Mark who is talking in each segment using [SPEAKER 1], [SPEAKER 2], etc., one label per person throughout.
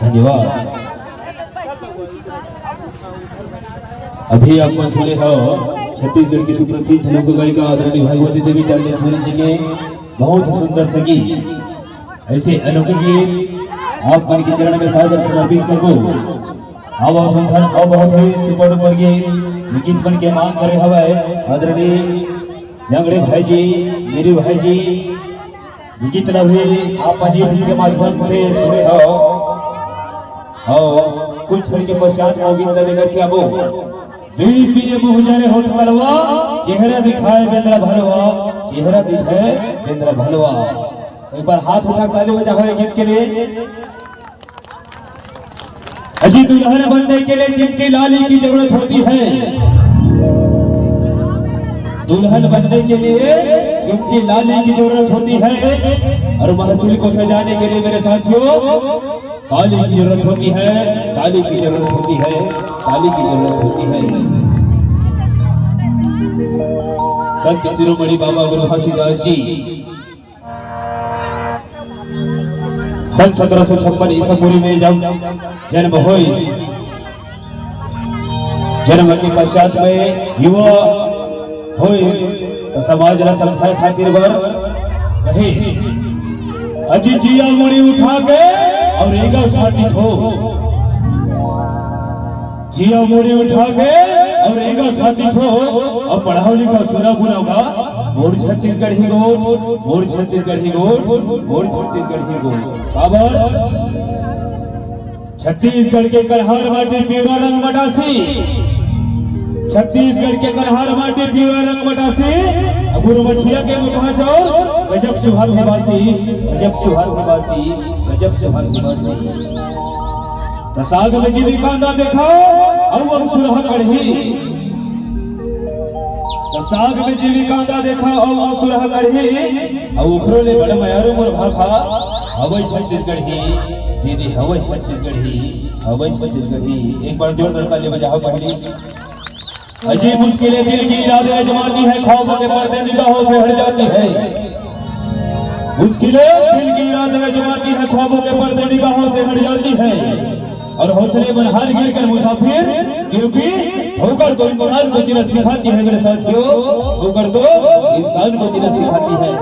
[SPEAKER 1] धन्यवाद। अभी आप सुने हो छत्तीसगढ़ की सुप्रसिद्ध लोक गायिका आदरणीय भगवती देवी टांडेश्वरी जी के बहुत सुंदर संगीत ऐसे अनोखे गीत आप मन के चरण में सादर समर्पित करो। अब सुंदर और बहुत ही सुपर डुपर गीत बन के मांग करे हवाए आदरणीय जंगड़े भाई जी, मेरी भाई जी जितना भी आप अजीब के माध्यम से सुने हो और कुछ क्षण के पश्चात वो गीत लगेगा क्या वो बीड़ी पिए मुँह जाने होठ कलवा चेहरा दिखाए बेंद्रा भलवा, चेहरा दिखाए बेंद्रा भलवा। एक बार हाथ उठा ताली बजा हो गीत के लिए। अजी दुल्हन बनने के लिए चिमकी लाली की जरूरत होती है, दुल्हन बनने के लिए चिमकी लाली की जरूरत होती है और महफिल को सजाने के लिए मेरे साथियों ताली की जरूरत होती है, ताली की जरूरत होती है, ताली की जरूरत होती है। संत शिरोमणि बाबा गुरु घासीदास जी सन 1756 ईसा पूर्व में जब जन्म हुई, जन्म के पश्चात में युवा हुई तो समाज ने समझाए खातिर वर कहे अजी जिया मुड़ी उठा के और एगा छाती हो, जिया मुड़ी उठा के और एगा छाती हो और पढ़ाओ लिखा सुना गुना का मोर छत्तीसगढ़ ही गोट, मोर छत्तीसगढ़ ही गोट, मोर छत्तीसगढ़ ही गोट। खबर छत्तीसगढ़ के कन्हार माटी पीरा रंग मटासी, छत्तीसगढ़ के कन्हार माटी पीरा रंग मटासी गुरु मठिया के मुखा जाओ गजब सुहाग निवासी, गजब सुहाग निवासी, गजब सुहाग निवासी। साग में जीविका ना देखा और हम सुरह कढ़ी, साग में जीविका ना देखा और हम सुरह कढ़ी और उखरो ले बड़ मयारू मोर भाखा हवई छत्तीसगढ़ी दीदी, हवई छत्तीसगढ़ी, हवई छत्तीसगढ़ी। एक बार जोरदार ताली बजाओ पहली। अजीब मुश्किलें दिल की इरादे अजमाती है, ख्वाबों के पर्दे निगाहों से हट जाती है, मुश्किलें दिल की इरादे अजमाती है, ख्वाबों के पर्दे निगाहों से हट जाती है और हौसले पर हार गिर कर मुसाफिर क्योंकि होकर तो इंसान को जीना सिखाती है मेरे साथियों, होकर तो इंसान को जीना सिखाती है।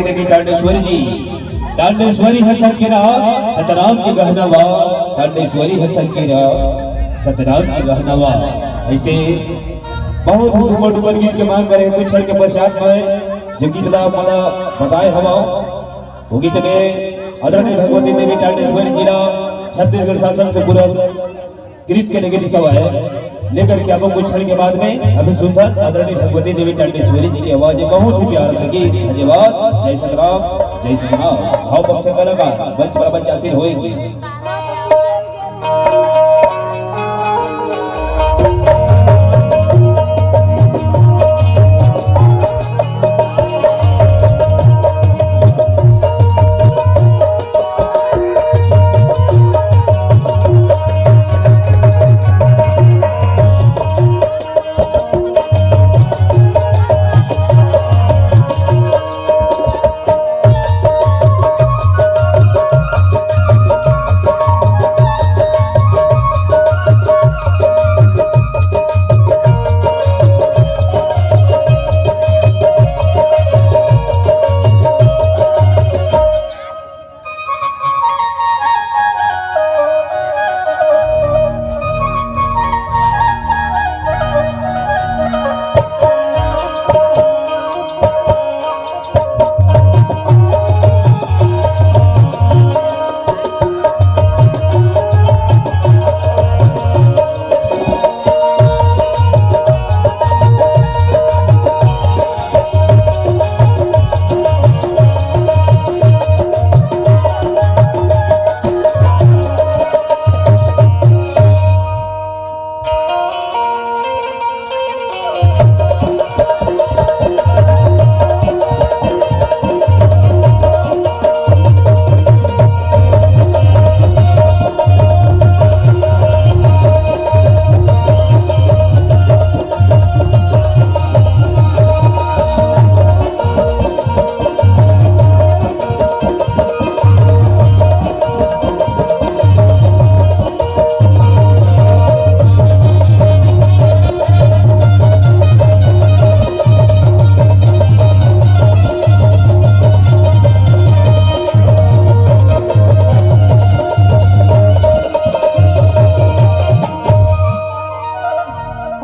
[SPEAKER 1] देवी टांडेश्वरी जी, टांडेश्वरी है सर के राह सतराम के गहनावा, टांडेश्वरी है सर के राह सतराम के गहनावा। ऐसे बहुत ही सुपर डुपर गीत के मांग करे कुछ क्षण के पश्चात में जो गीत माना बताए हवा वो गीत में आदरणीय भगवती देवी टांडेश्वरी जिला छत्तीसगढ़ शासन से पुरस्कृत करने के लिए सब है लेकर के आपको कुछ क्षण के बाद में अभी सुंदर आदरणीय भगवती देवी टांडेश्वरी जी की आवाज बहुत ही प्यारा संगीत। धन्यवाद। जय श्री राम, जय श्री राम। भाव पक्ष कलाकार मंच पर बच्चासीन हुए।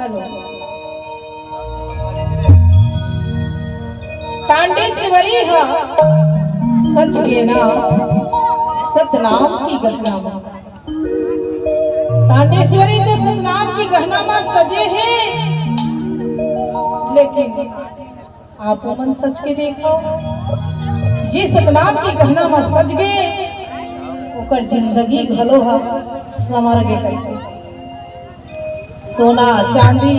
[SPEAKER 2] हेलो तांडेश्वरी है सच के नाम सतनाम की गहना मां। तांडेश्वरी तो सतनाम की गहना मां सजे हैं, लेकिन आप मन सच के देखो जी सतनाम की गहना मां सज गए ओकर जिंदगी घलो हा समर गे करके सोना चांदी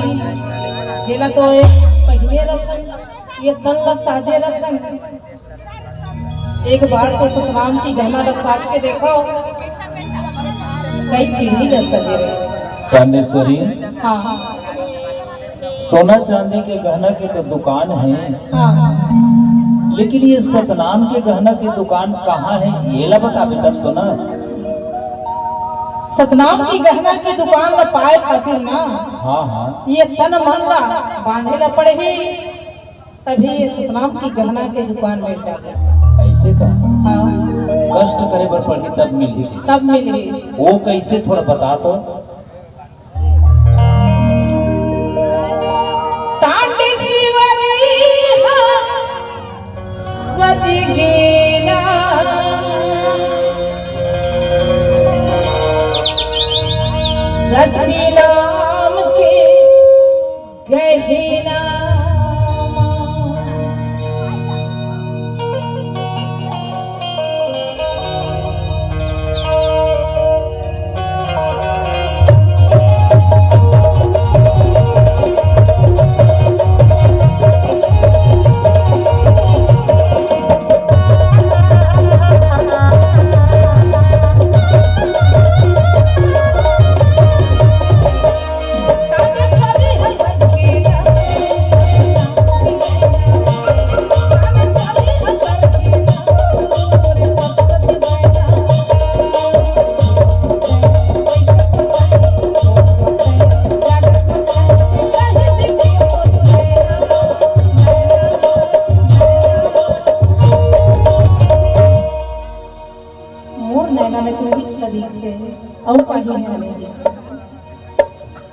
[SPEAKER 2] जेला तो पहले रखन ये तन ला साजे रखन। एक बार तो सतनाम की गहना ला साज के देखो कई पीढ़ी ला सजे रहे।
[SPEAKER 1] तांडेश्वरी
[SPEAKER 2] हाँ हाँ
[SPEAKER 1] सोना चांदी के गहना की तो दुकान है,
[SPEAKER 2] हाँ
[SPEAKER 1] लेकिन ये सतनाम के गहना की दुकान कहाँ है ये ला बताबे तब तो ना।
[SPEAKER 2] सतनाम की गहना की दुकान ला पाए खातिर ना
[SPEAKER 1] हाँ हाँ
[SPEAKER 2] ये तन मन ला बांधे ला पड़े ही तभी ये सतनाम की गहना के दुकान में जाते।
[SPEAKER 1] ऐसे का
[SPEAKER 2] हाँ
[SPEAKER 1] कष्ट करे बर पड़ी तब मिली
[SPEAKER 2] तब मिली
[SPEAKER 1] वो कैसे थोड़ा बता तो।
[SPEAKER 2] सज गेना सतनाम के गहना और कहीं नहीं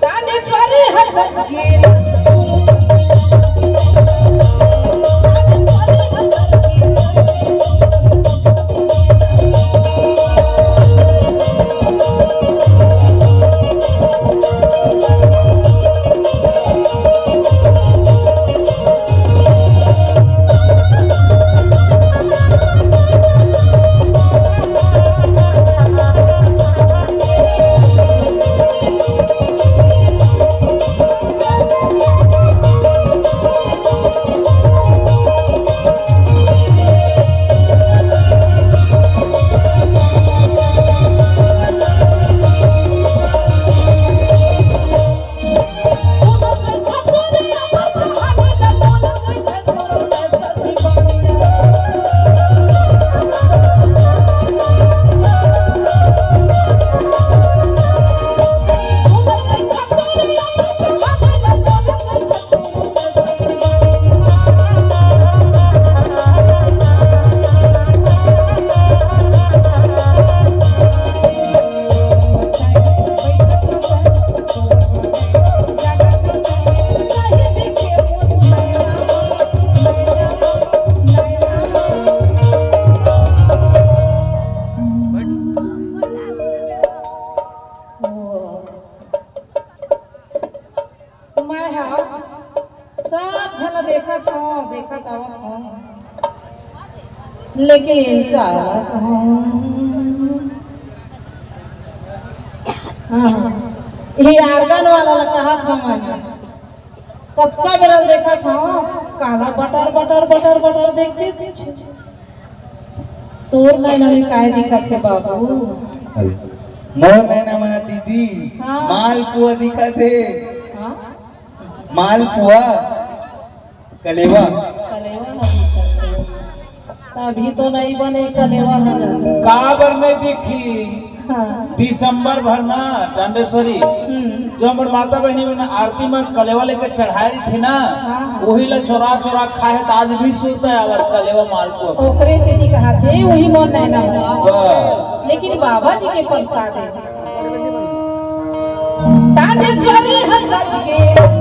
[SPEAKER 2] तांडेश्वरी है सच के लेकिन क्या ये आर्गन वाला कहा था मैंने कब का बेरा देखा था काला बटर बटर बटर बटर देखते तोर नैना में काय दिखत है बाबू
[SPEAKER 3] मोर नैना मना दीदी
[SPEAKER 2] हाँ।
[SPEAKER 3] मालपुआ दिखत है
[SPEAKER 2] हाँ
[SPEAKER 3] मालपुआ कलेवा
[SPEAKER 2] कलेवा अभी तो नहीं बने कलेवा है
[SPEAKER 1] काबर में दिखी
[SPEAKER 2] हाँ
[SPEAKER 1] दिसंबर भर ना तांडेश्वरी जो हमारे माता बहनी में आरती में कलेवा लेकर चढ़ाई थी ना वही ला चोरा चोरा खाए तो आज भी सोचता है आवर कलेवा मालपुआ
[SPEAKER 2] ओकरे से जी कहा थे वही मोर नैना बना लेकिन बाबा जी के प्रसाद है तांडेश्वरी हंस के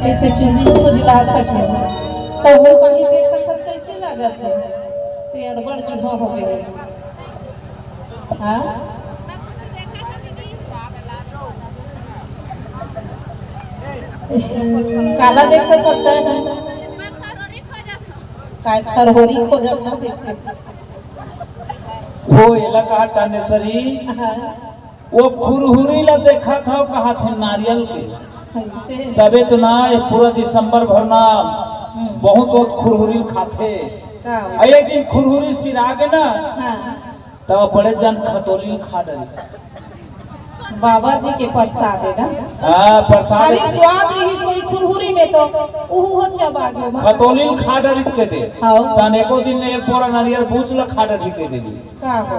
[SPEAKER 2] कैसे चुनी उजला था तो वो कहीं देखा था कैसे लगा थे ते अड़बड़ जुहा हो गए। हाँ काला देखा था काय खरहोरी खोजत था देखे
[SPEAKER 4] वो इलाका टानेश्वरी वो खुरहुरी ला देखा था कहा थे नारियल के तबे तो ना ये पूरा दिसंबर भर ना बहुत बहुत खुरहुरी खाते एक दिन खुरहुरी सिरागे ना तब बड़े जन खतोली खा डरे
[SPEAKER 2] बाबा जी के प्रसाद है ना।
[SPEAKER 4] हाँ प्रसाद
[SPEAKER 2] अरे स्वाद रही सोई खुरहुरी में तो उहु हो चबा गयो
[SPEAKER 4] खतोली खा डरे के दे
[SPEAKER 2] हां
[SPEAKER 4] तने को दिन ने पूरा नारियल बूझ ल खा डरे के दे
[SPEAKER 2] का हो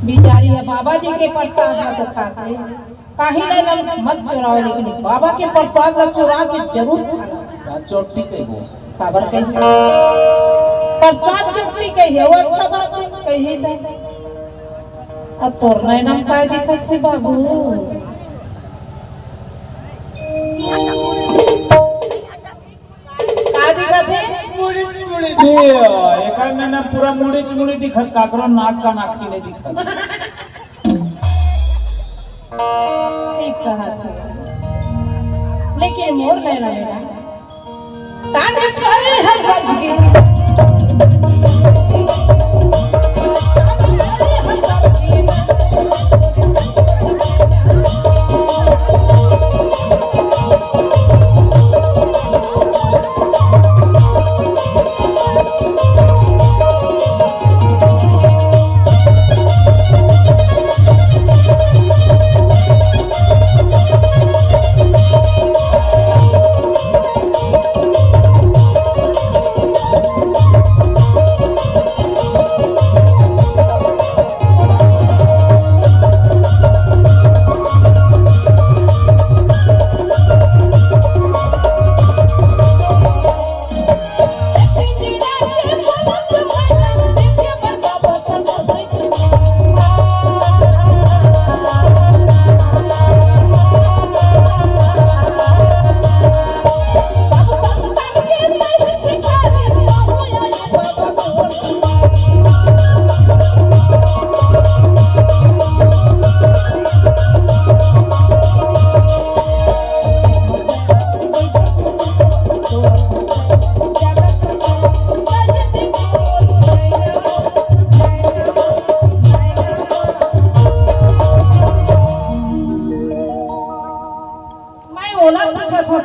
[SPEAKER 2] बिचारी है बाबा जी के प्रसाद तो खाते काहे नहीं मत चुराओ लेकिन बाबा के प्रसाद ला चुरा के जरूर खाना
[SPEAKER 4] चोटी के गो
[SPEAKER 2] खबर कही प्रसाद चोटी कही वो अच्छा बात है कही था अब तोर नहीं नाम काय दिखत है बाबू का दिखत है
[SPEAKER 4] मुड़ी चुड़ी दे एकर में ना पूरा मुड़ी चुड़ी दिखत काकरो नाक का नाखी नहीं दिखत
[SPEAKER 2] ठीक कहा था लेकिन मोर लेना मेरा तानेश्वरी है सज की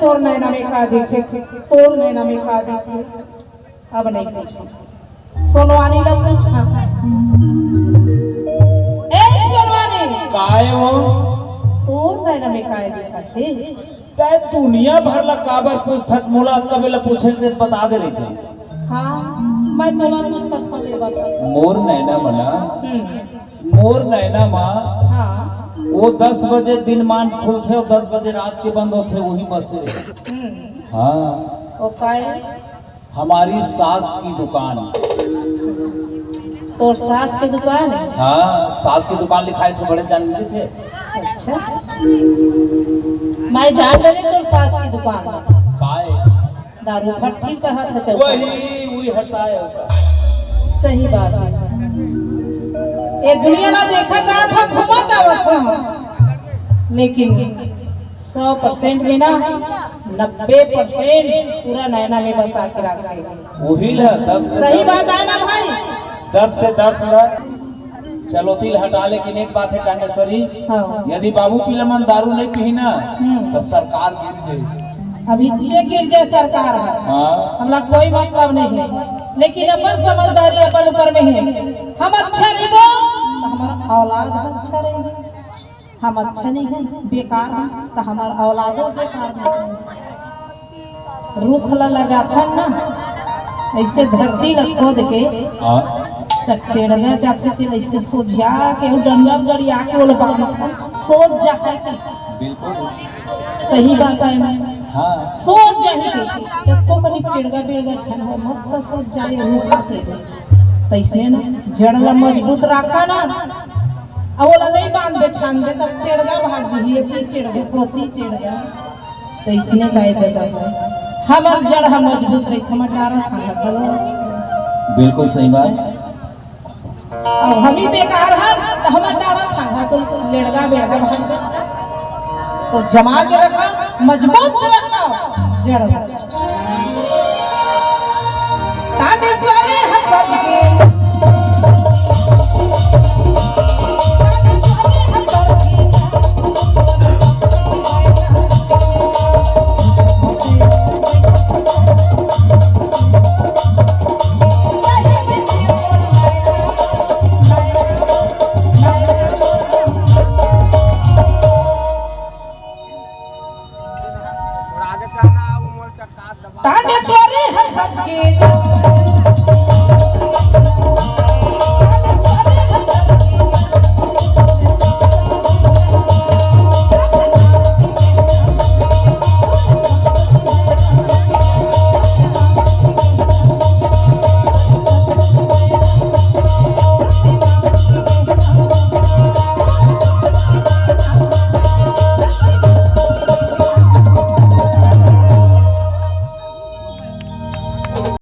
[SPEAKER 2] तोर नैना में का देखे तोर नैना में का देखे अब नहीं पूछो सोनवानी ला पूछा ए सोनवानी
[SPEAKER 4] काय हो
[SPEAKER 2] तोर नैना में का देखा थे
[SPEAKER 4] तय दुनिया भर ला काबर पूछत मोला कबेला पूछे के बता दे रही थी।
[SPEAKER 2] हां मैं तोला पूछत हो ले बता
[SPEAKER 4] मोर नैना मना मोर नैना मां
[SPEAKER 2] हां
[SPEAKER 4] वो 10 बजे दिन मान खुलते और 10 बजे रात के बंद होते वही बसे। हाँ
[SPEAKER 2] ओ काय
[SPEAKER 4] हमारी सास की दुकान।
[SPEAKER 2] तोर सास की दुकान है?
[SPEAKER 4] हाँ सास की दुकान लिखाए थे बड़े जानते थे।
[SPEAKER 2] अच्छा मैं जान रही तोर सास की दुकान
[SPEAKER 4] काय
[SPEAKER 2] दारू भट्टी कहा था चल
[SPEAKER 4] वही हटाए होगा।
[SPEAKER 2] सही बात है ये दुनिया ना देखा गया था घुमाता हुआ था लेकिन 100% में ना 90% पूरा नैना में बसा के रखे
[SPEAKER 4] वही ला 10
[SPEAKER 2] सही बात है ना भाई
[SPEAKER 4] 10 से 10 ला चलो तिल हटा लेकिन एक बात है टानेश्वरी
[SPEAKER 2] हाँ।
[SPEAKER 4] यदि बाबू पिलमन दारू नहीं पी ना तो सरकार गिर जाएगी।
[SPEAKER 2] अभी गिर जाए सरकार है
[SPEAKER 4] हाँ
[SPEAKER 2] हमरा कोई मतलब नहीं है लेकिन अपन समझदारी अपन ऊपर में है हम अच्छा नहीं हो तो हमारा औलाद अच्छा रहेगी हम अच्छा नहीं है बेकार है तो हमारा औलादों बेकार नहीं रूख लगा था ना ऐसे धरती ल खोद के
[SPEAKER 4] हाँ
[SPEAKER 2] पेड़ में जाते थे ऐसे सोच जा के डंडा गड़िया के वो सोच जाते
[SPEAKER 4] बिल्कुल
[SPEAKER 2] सही बात है ना
[SPEAKER 4] हाँ
[SPEAKER 2] सोच जाए तो कनी पेड़गा छन हो मस्त सोच जाए रूख के तो इसने ना जड़ ला मजबूत रखा ना अब बोला नहीं बांध दे छान दे तब टेढ़गा भाग दी ती टेढ़गा पोती टेढ़गा तो इसने गाय दे दे हमार जड़ हम मजबूत रही हमार डारा खाना खलो
[SPEAKER 1] बिल्कुल सही बात।
[SPEAKER 2] और हम ही बेकार हर तो हमार डारा खाना तो लेड़गा बेड़गा भाग दे तो जमा के रखा मजबूत रखा जड़ तांडेश्वरी हंस के तांडेश्वरी हंस के